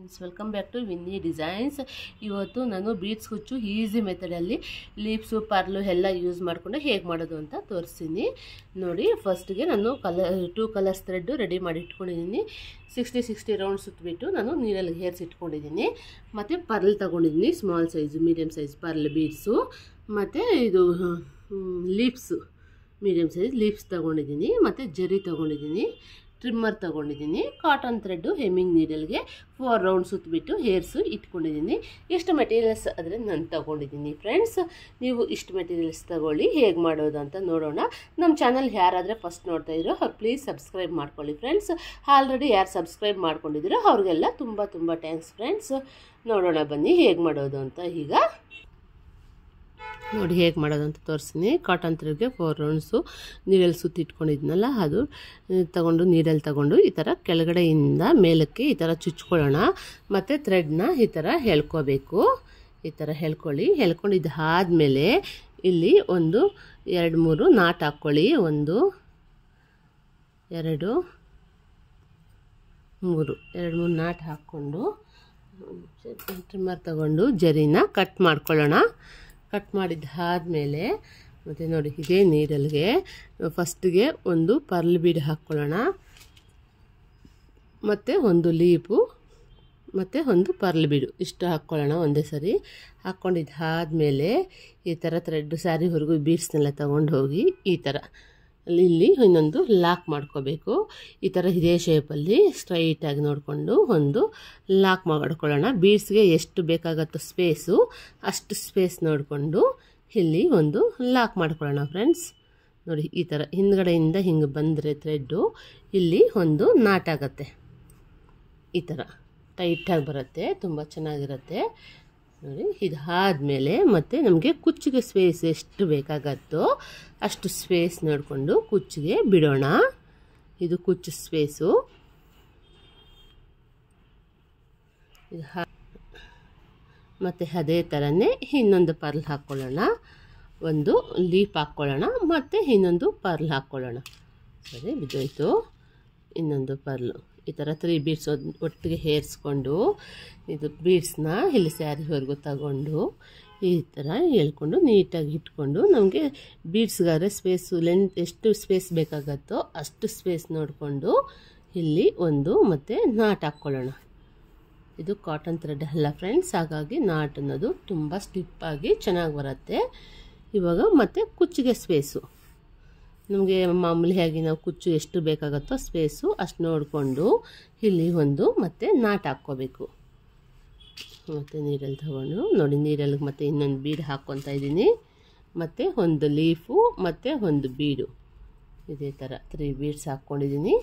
Friends, welcome back to Winnie designs. ಇವತ್ತು ನಾನು beads ಹುಚ್ಚು ಈಸಿ ಮೆಥಡಲ್ಲಿ ಲೀಪ್ಸು ಪರ್ಲು ಎಲ್ಲ ಯೂಸ್ ಮಾಡಿಕೊಂಡು ಹೇಗೆ ಮಾಡೋದು ಅಂತ ತೋರಿಸ್ತೀನಿ ನೋಡಿ. ಫಸ್ಟ್ಗೆ ನಾನು ಟೂ ಕಲರ್ಸ್ ಥ್ರೆಡ್ ರೆಡಿ ಮಾಡಿ ಇಟ್ಕೊಂಡಿದ್ದೀನಿ. 60 ರೌಂಡ್ ಸುತ್ತಬಿಟ್ಟು ನಾನು ನೀರಲ್ಲಿ ಹೇರಿಸಿಟ್ಕೊಂಡಿದ್ದೀನಿ. ಮತ್ತು ಪರ್ಲ್ ತೊಗೊಂಡಿದ್ದೀನಿ, small size medium size pearl beads. ಮತ್ತು ಇದು ಲೀಪ್ಸು ಮೀಡಿಯಮ್ ಸೈಜ್ ಲೀಪ್ಸ್ ತೊಗೊಂಡಿದ್ದೀನಿ. ಮತ್ತು ಜರಿ ತೊಗೊಂಡಿದ್ದೀನಿ, ಟ್ರಿಮ್ಮರ್ ತೊಗೊಂಡಿದ್ದೀನಿ, ಕಾಟನ್ ಥ್ರೆಡ್ಡು ಹೆಮ್ಮಿಂಗ್ ನೀಡಲ್ಗೆ 4 ರೌಂಡ್ ಸುತ್ತಬಿಟ್ಟು ಹೇರ್ಸು ಇಟ್ಕೊಂಡಿದ್ದೀನಿ. ಇಷ್ಟು ಮೆಟೀರಿಯಲ್ಸ್ ಆದರೆ ನಾನು ತೊಗೊಂಡಿದ್ದೀನಿ ಫ್ರೆಂಡ್ಸ್. ನೀವು ಇಷ್ಟು ಮೆಟೀರಿಯಲ್ಸ್ ತೊಗೊಳ್ಳಿ. ಹೇಗೆ ಮಾಡೋದು ಅಂತ ನೋಡೋಣ. ನಮ್ಮ ಚಾನಲ್ ಯಾರಾದರೆ ಫಸ್ಟ್ ನೋಡ್ತಾ ಇರೋ ಅವ್ರು ಪ್ಲೀಸ್ ಸಬ್ಸ್ಕ್ರೈಬ್ ಮಾಡ್ಕೊಳ್ಳಿ ಫ್ರೆಂಡ್ಸ್. ಆಲ್ರೆಡಿ ಯಾರು ಸಬ್ಸ್ಕ್ರೈಬ್ ಮಾಡ್ಕೊಂಡಿದ್ದೀರೋ ಅವ್ರಿಗೆಲ್ಲ ತುಂಬ ಥ್ಯಾಂಕ್ಸ್ ಫ್ರೆಂಡ್ಸ್. ನೋಡೋಣ ಬನ್ನಿ ಹೇಗೆ ಮಾಡೋದು ಅಂತ. ಈಗ ನೋಡಿ ಹೇಗೆ ಮಾಡೋದು ಅಂತ ತೋರಿಸ್ತೀನಿ. ಕಾಟನ್ ಥ್ರೆಡ್ಗೆ 4 ರೌಂಡ್ಸು ನೀರಲ್ಲಿ ಸುತ್ತಿಟ್ಕೊಂಡಿದ್ನಲ್ಲ ಅದು ತಗೊಂಡು ನೀರಲ್ಲಿ ತಗೊಂಡು ಈ ಥರ ಕೆಳಗಡೆಯಿಂದ ಮೇಲಕ್ಕೆ ಈ ಥರ ಚುಚ್ಕೊಳ್ಳೋಣ. ಮತ್ತು ಥ್ರೆಡ್ನ ಈ ಥರ ಎಳ್ಕೋಬೇಕು. ಈ ಥರ ಎಳ್ಕೊಳ್ಳಿ. ಎಳ್ಕೊಂಡಿದ್ದಾದಮೇಲೆ ಇಲ್ಲಿ 1 2 3 ನಾಟ್ ಹಾಕ್ಕೊಳ್ಳಿ. 1 2 3 ನಾಟ್ ಹಾಕ್ಕೊಂಡು ಟ್ರಿಮ್ಮರ್ ತಗೊಂಡು ಜರಿನ ಕಟ್ ಮಾಡ್ಕೊಳ್ಳೋಣ. ಕಟ್ ಮಾಡಿದ್ದಾದಮೇಲೆ ಮತ್ತು ನೋಡಿ ಇದೇ ನೀಡಲ್ಗೆ ಫಸ್ಟಿಗೆ ಒಂದು ಪರ್ಲ್ ಬೀಡ್ ಹಾಕ್ಕೊಳ್ಳೋಣ. ಮತ್ತು ಒಂದು ಲೀಪು ಮತ್ತು ಒಂದು ಪರ್ಲ್ ಬೀಡು ಇಷ್ಟು ಹಾಕ್ಕೊಳ್ಳೋಣ ಒಂದೇ ಸರಿ. ಹಾಕ್ಕೊಂಡಿದ್ದಾದಮೇಲೆ ಈ ಥರ ಥ್ರೆಡ್ ಸ್ಯಾರಿವರೆಗೂ ಬೀಡ್ಸ್ನೆಲ್ಲ ತೊಗೊಂಡು ಹೋಗಿ ಈ ಥರ ಇಲ್ಲಿ ಇನ್ನೊಂದು ಲಾಕ್ ಮಾಡ್ಕೋಬೇಕು. ಈ ಥರ ಇದೇ ಶೇಪಲ್ಲಿ ಸ್ಟ್ರೈಟಾಗಿ ನೋಡಿಕೊಂಡು ಒಂದು ಲಾಕ್ ಮಾಡ್ಕೊಳ್ಳೋಣ. ಬೀಡ್ಸ್ಗೆ ಎಷ್ಟು ಬೇಕಾಗತ್ತೋ ಸ್ಪೇಸು ಅಷ್ಟು ಸ್ಪೇಸ್ ನೋಡಿಕೊಂಡು ಇಲ್ಲಿ ಒಂದು ಲಾಕ್ ಮಾಡ್ಕೊಳ್ಳೋಣ ಫ್ರೆಂಡ್ಸ್. ನೋಡಿ ಈ ಥರ ಹಿಂದ್ಗಡೆಯಿಂದ ಹಿಂಗೆ ಬಂದರೆ ಥ್ರೆಡ್ಡು ಇಲ್ಲಿ ಒಂದು ನಾಟಾಗತ್ತೆ. ಈ ಥರ ಟೈಟಾಗಿ ಬರುತ್ತೆ, ತುಂಬ ಚೆನ್ನಾಗಿರುತ್ತೆ ನೋಡಿ. ಇದಾದಮೇಲೆ ಮತ್ತು ನಮಗೆ ಕುಚ್ಚಿಗೆ ಸ್ಪೇಸ್ ಎಷ್ಟು ಬೇಕಾಗತ್ತೋ ಅಷ್ಟು ಸ್ಪೇಸ್ ನೋಡಿಕೊಂಡು ಕುಚ್ಚಿಗೆ ಬಿಡೋಣ. ಇದು ಕುಚ್ಚು ಸ್ಪೇಸು. ಮತ್ತು ಅದೇ ಥರನೇ ಇನ್ನೊಂದು ಪರ್ಲ್ ಹಾಕ್ಕೊಳ್ಳೋಣ. ಒಂದು ಲೀಪ್ ಹಾಕ್ಕೊಳ್ಳೋಣ ಮತ್ತು ಇನ್ನೊಂದು ಪರ್ಲ್ ಹಾಕ್ಕೊಳ್ಳೋಣ. ಸರಿ, ಬಿದ್ದೋಯ್ತು. ಇನ್ನೊಂದು ಪರ್ಲು ಈ ಥರ 3 ಬೀಡ್ಸ್ ಒಟ್ಟಿಗೆ ಹೇರಿಸ್ಕೊಂಡು ಇದು ಬೀಡ್ಸ್ನ ಇಲ್ಲಿ ಸ್ಯಾರಿವರೆಗೂ ತಗೊಂಡು ಈ ಥರ ಎಳ್ಕೊಂಡು ನೀಟಾಗಿ ಇಟ್ಕೊಂಡು ನಮಗೆ ಬೀಡ್ಸ್ಗಾದ್ರೆ ಸ್ಪೇಸು ಲೆಂತ್ ಎಷ್ಟು ಸ್ಪೇಸ್ ಬೇಕಾಗತ್ತೋ ಅಷ್ಟು ಸ್ಪೇಸ್ ನೋಡಿಕೊಂಡು ಇಲ್ಲಿ ಒಂದು ಮತ್ತು ನಾಟ್ ಹಾಕ್ಕೊಳ್ಳೋಣ. ಇದು ಕಾಟನ್ ಥ್ರೆಡ್ ಅಲ್ಲ ಫ್ರೆಂಡ್ಸ್, ಹಾಗಾಗಿ ನಾಟ್ ಅನ್ನೋದು ತುಂಬ ಸ್ಟಿಪ್ಪಾಗಿ ಚೆನ್ನಾಗಿ ಬರುತ್ತೆ. ಇವಾಗ ಮತ್ತು ಕುಚ್ಚಿಗೆ ಸ್ಪೇಸು ನಮಗೆ ಮಾಮೂಲಿಯಾಗಿ ನಾವು ಕುಚ್ಚು ಎಷ್ಟು ಬೇಕಾಗುತ್ತೋ ಸ್ಪೇಸು ಅಷ್ಟು ನೋಡಿಕೊಂಡು ಇಲ್ಲಿ ಒಂದು ಮತ್ತು ನಾಟ್ ಹಾಕ್ಕೋಬೇಕು. ಮತ್ತು ನೀರಲ್ಲಿ ತಗೊಂಡು ನೋಡಿ ನೀರಲ್ಲಿ ಮತ್ತು ಇನ್ನೊಂದು ಬೀಡ್ ಹಾಕ್ಕೊತಾ ಇದ್ದೀನಿ. ಮತ್ತು ಒಂದು ಲೀಫು ಮತ್ತು ಒಂದು ಬೀಡು ಇದೇ ಥರ 3 ಬೀಡ್ಸ್ ಹಾಕ್ಕೊಂಡಿದ್ದೀನಿ.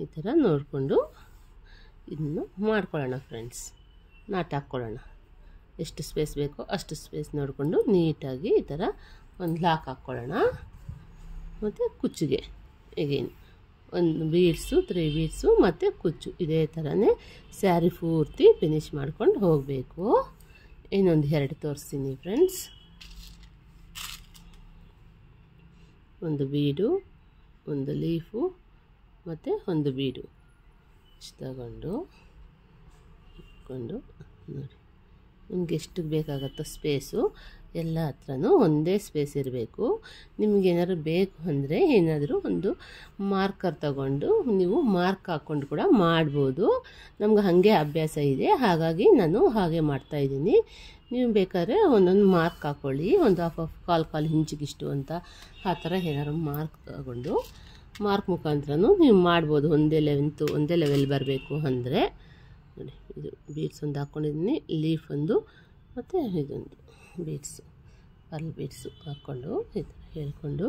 ಈ ಥರ ನೋಡಿಕೊಂಡು ಇದನ್ನು ಮಾಡ್ಕೊಳ್ಳೋಣ ಫ್ರೆಂಡ್ಸ್. ನಾಟ್ ಹಾಕ್ಕೊಳ್ಳೋಣ. ಎಷ್ಟು ಸ್ಪೇಸ್ ಬೇಕೋ ಅಷ್ಟು ಸ್ಪೇಸ್ ನೋಡಿಕೊಂಡು ನೀಟಾಗಿ ಈ ಥರ ಒಂದು ಲಾಕ್ ಹಾಕ್ಕೊಳ್ಳೋಣ. ಮತ್ತು ಕುಚ್ಚಿಗೆ ಎಗೇನ್ ಒಂದು ಬೀಡ್ಸು 3 ಬೀಡ್ಸು ಮತ್ತು ಕುಚ್ಚು ಇದೇ ಥರನೇ ಸ್ಯಾರಿ ಪೂರ್ತಿ ಫಿನಿಶ್ ಮಾಡ್ಕೊಂಡು ಹೋಗಬೇಕು. ಇನ್ನೊಂದು 2 ತೋರಿಸ್ತೀನಿ ಫ್ರೆಂಡ್ಸ್. ಒಂದು ಬೀಡು, ಒಂದು ಲೀಫು ಮತ್ತು ಒಂದು ಬೀಡು ಇಷ್ಟು ತಗೊಂಡು ಇಟ್ಕೊಂಡು ನೋಡಿ ನಿಮ್ಗೆ ಎಷ್ಟು ಬೇಕಾಗುತ್ತೋ ಸ್ಪೇಸು ಎಲ್ಲ ಹತ್ರನೂ ಒಂದೇ ಸ್ಪೇಸ್ ಇರಬೇಕು. ನಿಮಗೇನಾದ್ರು ಬೇಕು ಅಂದರೆ ಏನಾದರೂ ಒಂದು ಮಾರ್ಕರ್ ತಗೊಂಡು ನೀವು ಮಾರ್ಕ್ ಹಾಕ್ಕೊಂಡು ಕೂಡ ಮಾಡ್ಬೋದು. ನಮ್ಗೆ ಹಾಗೆ ಅಭ್ಯಾಸ ಇದೆ, ಹಾಗಾಗಿ ನಾನು ಹಾಗೆ ಮಾಡ್ತಾಯಿದ್ದೀನಿ. ನೀವು ಬೇಕಾದ್ರೆ ಒಂದೊಂದು ಮಾರ್ಕ್ ಹಾಕ್ಕೊಳ್ಳಿ. ಒಂದು ಕಾಲು ಇಂಚಿಗಿಷ್ಟು ಅಂತ ಆ ಥರ ಏನಾದ್ರು ಮಾರ್ಕ್ ತಗೊಂಡು ಮಾರ್ಕ್ ಮುಖಾಂತರನೂ ನೀವು ಮಾಡ್ಬೋದು. ಒಂದೇ ಲೆವೆಲ್ ಬರಬೇಕು ಅಂದರೆ ನೋಡಿ. ಇದು ಬೀಡ್ಸ್ ಒಂದು ಹಾಕ್ಕೊಂಡಿದ್ದೀನಿ, ಲೀಫ್ ಒಂದು ಮತ್ತು ಇದೊಂದು ಬೀಡ್ಸು ಪರ್ಲ್ ಬೀಡ್ಸು ಹಾಕ್ಕೊಂಡು ಈ ಥರ ಹೇಳ್ಕೊಂಡು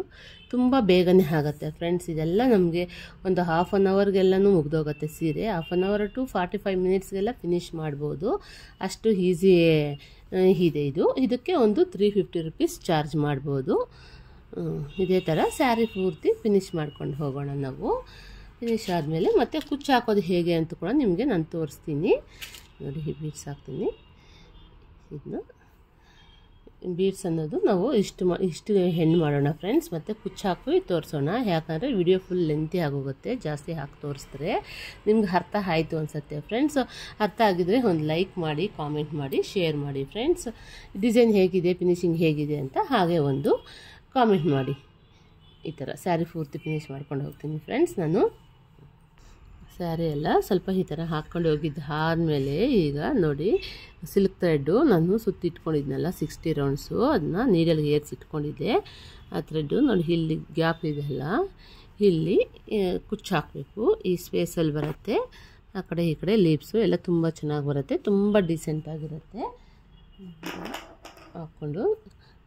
ತುಂಬ ಬೇಗನೆ ಆಗುತ್ತೆ ಫ್ರೆಂಡ್ಸ್. ಇದೆಲ್ಲ ನಮಗೆ ಒಂದು ½ ಅನ್ ಅವರ್ಗೆಲ್ಲನೂ ಮುಗ್ದೋಗುತ್ತೆ ಸೀರೆ. ½ ಅವರ್ ಟು 45 ಮಿನಿಟ್ಸ್ಗೆಲ್ಲ ಫಿನಿಷ್ ಮಾಡ್ಬೋದು. ಅಷ್ಟು ಈಸಿ ಇದೆ ಇದು. ಇದಕ್ಕೆ ಒಂದು 350 ರುಪೀಸ್ ಚಾರ್ಜ್ ಮಾಡ್ಬೋದು. ಇದೇ ಥರ ಸ್ಯಾರಿ ಪೂರ್ತಿ ಫಿನಿಶ್ ಮಾಡ್ಕೊಂಡು ಹೋಗೋಣ ನಾವು. ಫಿನಿಶ್ ಆದಮೇಲೆ ಮತ್ತೆ ಕುಚ್ಚು ಹಾಕೋದು ಹೇಗೆ ಅಂತ ಕೂಡ ನಿಮಗೆ ನಾನು ತೋರಿಸ್ತೀನಿ ನೋಡಿ. ಈ ಬೀಡ್ಸ್ ಹಾಕ್ತೀನಿ. ಇದನ್ನ ಬೀಡ್ಸ್ ಅನ್ನೋದು ನಾವು ಇಷ್ಟು ಹೆಣ್ಣು ಮಾಡೋಣ ಫ್ರೆಂಡ್ಸ್, ಮತ್ತು ಕುಚ್ಚು ಹಾಕಿ ತೋರಿಸೋಣ. ಯಾಕಂದರೆ ವಿಡಿಯೋ ಫುಲ್ ಲೆಂತಿ ಆಗೋಗುತ್ತೆ ಜಾಸ್ತಿ ಹಾಕಿ ತೋರಿಸಿದ್ರೆ. ನಿಮ್ಗೆ ಅರ್ಥ ಆಯಿತು ಅನಿಸುತ್ತೆ ಫ್ರೆಂಡ್ಸ್. ಅರ್ಥ ಆಗಿದ್ರೆ ಒಂದು ಲೈಕ್ ಮಾಡಿ, ಕಾಮೆಂಟ್ ಮಾಡಿ, ಶೇರ್ ಮಾಡಿ ಫ್ರೆಂಡ್ಸ್. ಡಿಸೈನ್ ಹೇಗಿದೆ, ಫಿನಿಶಿಂಗ್ ಹೇಗಿದೆ ಅಂತ ಹಾಗೆ ಒಂದು ಕಾಮೆಂಟ್ ಮಾಡಿ. ಈ ಥರ ಸ್ಯಾರಿ ಪೂರ್ತಿ ಫಿನಿಶ್ ಮಾಡ್ಕೊಂಡು ಹೋಗ್ತೀನಿ ಫ್ರೆಂಡ್ಸ್. ನಾನು ಸ್ಯಾರಿ ಎಲ್ಲ ಸ್ವಲ್ಪ ಈ ಥರ ಹಾಕ್ಕೊಂಡು ಹೋಗಿದ್ದು ಆದಮೇಲೆ ಈಗ ನೋಡಿ ಸಿಲ್ಕ್ ಥ್ರೆಡ್ಡು ನಾನು ಸುತ್ತಿಟ್ಕೊಂಡಿದ್ನಲ್ಲ 60 ರೌಂಡ್ಸು, ಅದನ್ನ ನೀರಲ್ಲಿ ಏರಿಸಿಟ್ಕೊಂಡಿದ್ದೆ. ಆ ಥ್ರೆಡ್ಡು ನೋಡಿ ಇಲ್ಲಿ ಗ್ಯಾಪ್ ಇದೆಯಲ್ಲ, ಇಲ್ಲಿ ಕುಚ್ಚು ಹಾಕಬೇಕು. ಈ ಸ್ಪೇಸಲ್ಲಿ ಬರುತ್ತೆ, ಆ ಕಡೆ ಈ ಕಡೆ ಲೀವ್ಸು ಎಲ್ಲ ತುಂಬ ಚೆನ್ನಾಗಿ ಬರುತ್ತೆ, ತುಂಬ ಡೀಸೆಂಟಾಗಿರುತ್ತೆ. ಹಾಕ್ಕೊಂಡು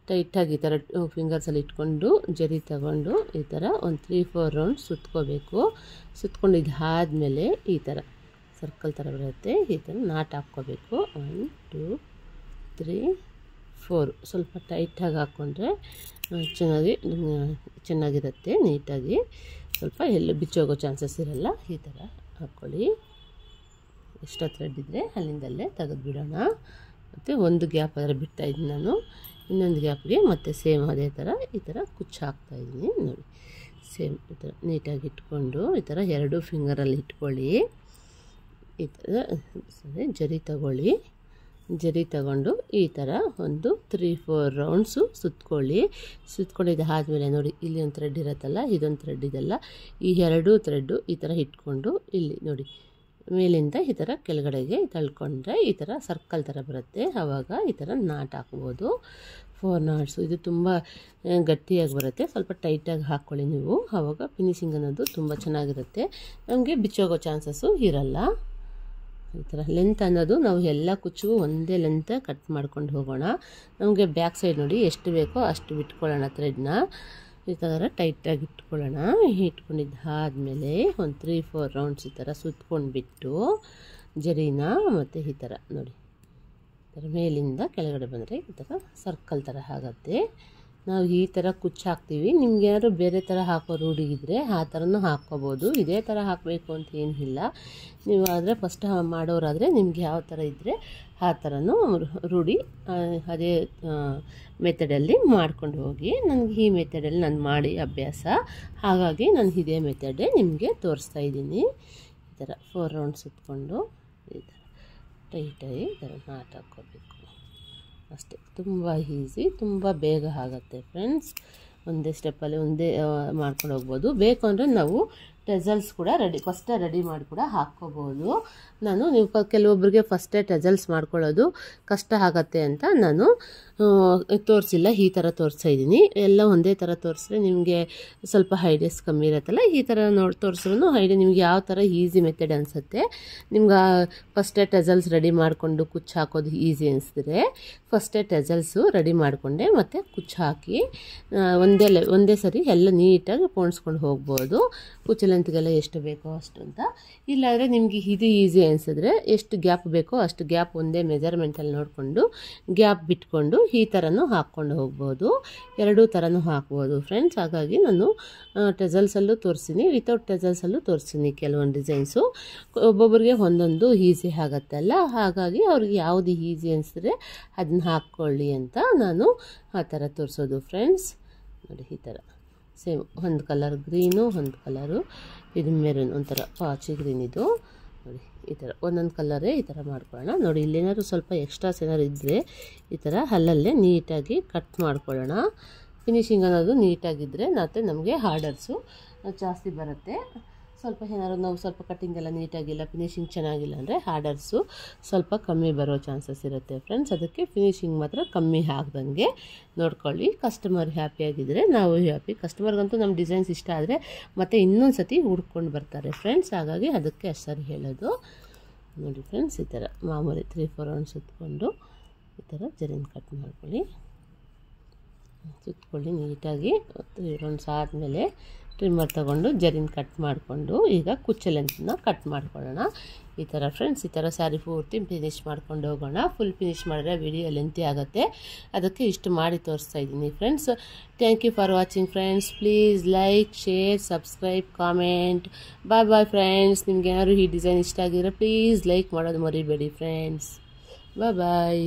ಟೈಟಾಗಿ ಈ ಥರ ಫಿಂಗರ್ಸಲ್ಲಿ ಇಟ್ಕೊಂಡು ಜರಿ ತಗೊಂಡು ಈ ಥರ ಒಂದು 3-4 ರೌಂಡ್ ಸುತ್ಕೋಬೇಕು. ಸುತ್ಕೊಂಡಿದ್ದಾದಮೇಲೆ ಈ ಥರ ಸರ್ಕಲ್ ಥರ ಬರುತ್ತೆ, ಈ ಥರ ನಾಟ್ ಹಾಕ್ಕೋಬೇಕು. 1 2 3 4 ಸ್ವಲ್ಪ ಟೈಟಾಗಿ ಹಾಕ್ಕೊಂಡ್ರೆ ಚೆನ್ನಾಗಿರುತ್ತೆ, ನೀಟಾಗಿ. ಸ್ವಲ್ಪ ಎಲ್ಲೂ ಬಿಚ್ಚೋಗೋ ಚಾನ್ಸಸ್ ಇರಲ್ಲ. ಈ ಥರ ಹಾಕ್ಕೊಳ್ಳಿ. ಎಷ್ಟೋ ಥ್ರೆಡ್ ಇದ್ದರೆ ಅಲ್ಲಿಂದಲ್ಲೇ ತೆಗೆದುಬಿಡೋಣ. ಮತ್ತು ಒಂದು ಗ್ಯಾಪ್ ಆದರೆ ಬಿಡ್ತಾಯಿದ್ದೀನಿ ನಾನು, ಇನ್ನೊಂದು ಗ್ಯಾಪ್ಗೆ ಮತ್ತು ಸೇಮ್ ಅದೇ ಥರ ಈ ಥರ ಕುಚ್ಚು ಹಾಕ್ತಾಯಿದ್ದೀನಿ ನೋಡಿ. ಸೇಮ್ ಈ ಥರ ನೀಟಾಗಿ ಇಟ್ಕೊಂಡು ಈ ಥರ 2 ಫಿಂಗರಲ್ಲಿ ಇಟ್ಕೊಳ್ಳಿ. ಈ ಥರ ಜರಿ ತಗೊಳ್ಳಿ. ಜರಿ ತಗೊಂಡು ಈ ಥರ ಒಂದು 3-4 ರೌಂಡ್ಸು ಸುತ್ಕೊಳ್ಳಿ. ಸುತ್ಕೊಂಡಿದ್ದಾದಮೇಲೆ ನೋಡಿ ಇಲ್ಲಿ ಒಂದು ಥ್ರೆಡ್ ಇರುತ್ತಲ್ಲ, ಇದೊಂದು ಥ್ರೆಡ್ ಇದೆಲ್ಲ, ಈ 2 ಥ್ರೆಡ್ಡು ಈ ಥರ ಇಟ್ಕೊಂಡು ಇಲ್ಲಿ ನೋಡಿ ಮೇಲಿಂದ ಈ ಥರ ಕೆಳಗಡೆಗೆ ತಳ್ಕೊಂಡ್ರೆ ಈ ಥರ ಸರ್ಕಲ್ ಥರ ಬರುತ್ತೆ. ಆವಾಗ ಈ ಥರ ನಾಟ್ ಹಾಕ್ಬೋದು. 4 ನಾಟ್ಸು ಇದು ತುಂಬ ಗಟ್ಟಿಯಾಗಿ ಬರುತ್ತೆ. ಸ್ವಲ್ಪ ಟೈಟಾಗಿ ಹಾಕ್ಕೊಳ್ಳಿ ನೀವು, ಆವಾಗ ಫಿನಿಶಿಂಗ್ ಅನ್ನೋದು ತುಂಬ ಚೆನ್ನಾಗಿರುತ್ತೆ. ನಮಗೆ ಬಿಚ್ಚೋಗೋ ಚಾನ್ಸಸ್ಸು ಇರಲ್ಲ. ಈ ಥರ ಲೆಂತ್ ಅನ್ನೋದು ನಾವು ಎಲ್ಲ ಕುಚ್ಚು ಒಂದೇ ಲೆಂತ್ ಕಟ್ ಮಾಡ್ಕೊಂಡು ಹೋಗೋಣ. ನಮಗೆ ಬ್ಯಾಕ್ ಸೈಡ್ ನೋಡಿ ಎಷ್ಟು ಬೇಕೋ ಅಷ್ಟು ಬಿಟ್ಕೊಳ್ಳೋಣ ಥ್ರೆಡ್ನ. ಈ ಥರ ಟೈಟಾಗಿ ಇಟ್ಕೊಳ್ಳೋಣ. ಇಟ್ಕೊಂಡಿದ್ದಾದಮೇಲೆ ಒಂದು 3-4 ರೌಂಡ್ಸ್ ಈ ಥರ ಸುತ್ಕೊಂಡ್ಬಿಟ್ಟು ಜರಿನ ಮತ್ತು ಈ ಥರ ನೋಡಿ ಈ ಥರ ಮೇಲಿಂದ ಕೆಳಗಡೆ ಬಂದರೆ ಈ ಥರ ಸರ್ಕಲ್ ಥರ ಆಗುತ್ತೆ. ನಾವು ಈ ಥರ ಕುಚ್ಚು ಹಾಕ್ತೀವಿ. ನಿಮ್ಗೆ ಯಾರು ಬೇರೆ ಥರ ಹಾಕೋ ರೂಢಿ ಇದ್ದರೆ ಆ ಥರನೂ ಹಾಕ್ಕೋಬೋದು. ಇದೇ ಥರ ಹಾಕಬೇಕು ಅಂತ ಏನಿಲ್ಲ. ನೀವು ಆದರೆ ಫಸ್ಟ್ ಮಾಡೋರಾದರೆ ನಿಮ್ಗೆ ಯಾವ ಥರ ಇದ್ದರೆ ಆ ಥರನೂ ರೂಢಿ ಅದೇ ಮೆಥಡಲ್ಲಿ ಮಾಡ್ಕೊಂಡು ಹೋಗಿ. ನನಗೆ ಈ ಮೆಥಡಲ್ಲಿ ನಾನು ಮಾಡಿ ಅಭ್ಯಾಸ, ಹಾಗಾಗಿ ನಾನು ಇದೇ ಮೆಥಡೇ ನಿಮಗೆ ತೋರಿಸ್ತಾ ಇದ್ದೀನಿ. ಈ ಥರ 4 ರೌಂಡ್ ಸುತ್ಕೊಂಡು ಈ ಥರ ಟೈಟಾಗಿ ಈ ಥರ ನಾಟ್ ಹಾಕ್ಕೋಬೇಕು ಅಷ್ಟೇ. ತುಂಬ ಈಸಿ, ತುಂಬ ಬೇಗ ಆಗುತ್ತೆ ಫ್ರೆಂಡ್ಸ್. ಒಂದೇ ಸ್ಟೆಪ್ಪಲ್ಲಿ ಒಂದೇ ಮಾಡ್ಕೊಂಡು ಹೋಗ್ಬೋದು. ಬೇಕು ಅಂದರೆ ನಾವು ಟೆಸಲ್ಸ್ ಕೂಡ ಫಸ್ಟೇ ರೆಡಿ ಮಾಡಿ ಕೂಡ ಹಾಕ್ಕೋಬೋದು. ನೀವು ಕೆಲವೊಬ್ಬರಿಗೆ ಫಸ್ಟೇ ಟೆಸಲ್ಸ್ ಮಾಡ್ಕೊಳ್ಳೋದು ಕಷ್ಟ ಆಗುತ್ತೆ ಅಂತ ನಾನು ತೋರಿಸಿಲ್ಲ, ಈ ಥರ ತೋರಿಸ್ತಾ ಇದ್ದೀನಿ. ಎಲ್ಲ ಒಂದೇ ಥರ ತೋರಿಸಿದ್ರೆ ನಿಮಗೆ ಸ್ವಲ್ಪ ಐಡಿಯಾಸ್ ಕಮ್ಮಿ ಇರುತ್ತಲ್ಲ. ಈ ಥರ ತೋರಿಸಿದ್ರು ಐಡಿಯಾ ನಿಮ್ಗೆ ಯಾವ ಥರ ಈಸಿ ಮೆಥಡ್ ಅನಿಸುತ್ತೆ. ನಿಮ್ಗೆ ಫಸ್ಟೇ ಟೆಸಲ್ಸ್ ರೆಡಿ ಮಾಡಿಕೊಂಡು ಕುಚ್ಚು ಹಾಕೋದು ಈಸಿ ಅನಿಸಿದ್ರೆ ಫಸ್ಟೇ ಟೆಸಲ್ಸು ರೆಡಿ ಮಾಡಿಕೊಂಡೆ ಮತ್ತು ಕುಚ್ಚು ಹಾಕಿ ಒಂದೇ ಸರಿ ಎಲ್ಲ ನೀಟಾಗಿ ಪೋಣಿಸ್ಕೊಂಡು ಹೋಗ್ಬೋದು. ಕುಚ್ಚು ಲೆಂತ್ಗೆಲ್ಲ ಎಷ್ಟು ಬೇಕೋ ಅಷ್ಟು ಅಂತ. ಇಲ್ಲಾಂದರೆ ನಿಮಗೆ ಇದು ಈಸಿ ಅನಿಸಿದ್ರೆ ಎಷ್ಟು ಗ್ಯಾಪ್ ಬೇಕೋ ಅಷ್ಟು ಗ್ಯಾಪ್ ಒಂದೇ ಮೆಜರ್ಮೆಂಟಲ್ಲಿ ನೋಡಿಕೊಂಡು ಗ್ಯಾಪ್ ಬಿಟ್ಕೊಂಡು ಈ ಥರನೂ ಹಾಕ್ಕೊಂಡು ಹೋಗ್ಬೋದು. 2 ಥರನೂ ಹಾಕ್ಬೋದು ಫ್ರೆಂಡ್ಸ್. ಹಾಗಾಗಿ ನಾನು ಟೆಸಲ್ಸಲ್ಲೂ ತೋರಿಸ್ತೀನಿ, ವಿತೌಟ್ ಟೆಸಲ್ಸಲ್ಲೂ ತೋರಿಸ್ತೀನಿ ಕೆಲವೊಂದು ಡಿಸೈನ್ಸು. ಒಬ್ಬೊಬ್ಬರಿಗೆ ಒಂದೊಂದು ಈಸಿ ಆಗುತ್ತಲ್ಲ, ಹಾಗಾಗಿ ಅವ್ರಿಗೆ ಯಾವುದು ಈಸಿ ಅನಿಸಿದ್ರೆ ಅದನ್ನ ಹಾಕ್ಕೊಳ್ಳಿ ಅಂತ ನಾನು ಆ ಥರ ತೋರಿಸೋದು ಫ್ರೆಂಡ್ಸ್. ನೋಡಿ ಈ ಥರ ಸೇಮ್ ಒಂದು ಕಲರ್ ಗ್ರೀನು, ಒಂದು ಕಲರು ಇದು ಮೆರೂನ್, ಒಂಥರ ಪಾಚಿ ಗ್ರೀನ್ ಇದು ನೋಡಿ. ಈ ಥರ ಒಂದೊಂದು ಕಲರೇ ಈ ಥರ ಮಾಡ್ಕೊಳ್ಳೋಣ. ನೋಡಿ ಇಲ್ಲೇನಾದ್ರು ಸ್ವಲ್ಪ ಎಕ್ಸ್ಟ್ರಾಸ್ ಏನಾದ್ರು ಇದ್ದರೆ ಈ ಥರ ಅಲ್ಲಲ್ಲೇ ನೀಟಾಗಿ ಕಟ್ ಮಾಡ್ಕೊಳ್ಳೋಣ. ಫಿನಿಶಿಂಗ್ ಅನ್ನೋದು ನೀಟಾಗಿದ್ದರೆ ಮತ್ತು ನಮಗೆ ಆರ್ಡರ್ಸು ಜಾಸ್ತಿ ಬರುತ್ತೆ. ಸ್ವಲ್ಪ ಏನಾದ್ರು ನಾವು ಸ್ವಲ್ಪ ಕಟ್ಟಿಂಗ್ ಎಲ್ಲ ನೀಟಾಗಿಲ್ಲ, ಫಿನಿಶಿಂಗ್ ಚೆನ್ನಾಗಿಲ್ಲ ಅಂದರೆ ಆರ್ಡರ್ಸು ಸ್ವಲ್ಪ ಕಮ್ಮಿ ಬರೋ ಚಾನ್ಸಸ್ ಇರುತ್ತೆ ಫ್ರೆಂಡ್ಸ್. ಅದಕ್ಕೆ ಫಿನಿಶಿಂಗ್ ಮಾತ್ರ ಕಮ್ಮಿ ಆಗದಂಗೆ ನೋಡ್ಕೊಳ್ಳಿ. ಕಸ್ಟಮರ್ ಹ್ಯಾಪಿಯಾಗಿದ್ದರೆ ನಾವು ಹ್ಯಾಪಿ. ಕಸ್ಟಮರ್ಗಂತೂ ನಮ್ಮ ಡಿಸೈನ್ಸ್ ಇಷ್ಟ ಆದರೆ ಮತ್ತೆ ಇನ್ನೊಂದು ಸತಿ ಹುಡ್ಕೊಂಡು ಬರ್ತಾರೆ ಫ್ರೆಂಡ್ಸ್. ಹಾಗಾಗಿ ಅದಕ್ಕೆ ಅಷ್ಟು ಸರಿ ಹೇಳೋದು. ನೋಡಿ ಫ್ರೆಂಡ್ಸ್ ಈ ಥರ ಮಾಮೂಲಿ 3-4 ರೌಂಡ್ ಸುತ್ಕೊಂಡು ಈ ಥರ ಜರಿನ ಕಟ್ ಮಾಡ್ಕೊಳ್ಳಿ. ಸುತ್ಕೊಳ್ಳಿ ನೀಟಾಗಿ. 3 ರೌಂಡ್ಸ್ ಆದಮೇಲೆ ಟ್ರಿಮ್ಮರ್ ತಗೊಂಡು ಜರಿನ ಕಟ್ ಮಾಡಿಕೊಂಡು ಈಗ ಕುಚ್ಚು ಲೆಂತ್ನ ಕಟ್ ಮಾಡ್ಕೊಳ್ಳೋಣ. ಈ ಥರ ಫ್ರೆಂಡ್ಸ್, ಈ ಥರ ಸ್ಯಾರಿ ಪೂರ್ತಿ ಫಿನಿಶ್ ಮಾಡ್ಕೊಂಡು ಹೋಗೋಣ. ಫುಲ್ ಫಿನಿಶ್ ಮಾಡಿದ್ರೆ ವಿಡಿಯೋ ಲೆಂತಿ ಆಗುತ್ತೆ, ಅದಕ್ಕೆ ಇಷ್ಟು ಮಾಡಿ ತೋರಿಸ್ತಾ ಇದ್ದೀನಿ friends. Thank you for watching friends. Please like, share, subscribe, comment. Bye bye friends. ನಿಮ್ಗೆ ಏನಾದ್ರು ಈ ಡಿಸೈನ್ ಇಷ್ಟ ಆಗಿದ್ರೆ ಪ್ಲೀಸ್ ಲೈಕ್ ಮಾಡೋದು ಮರಿಬೇಡಿ ಫ್ರೆಂಡ್ಸ್. ಬಾಯ್ ಬಾಯ್.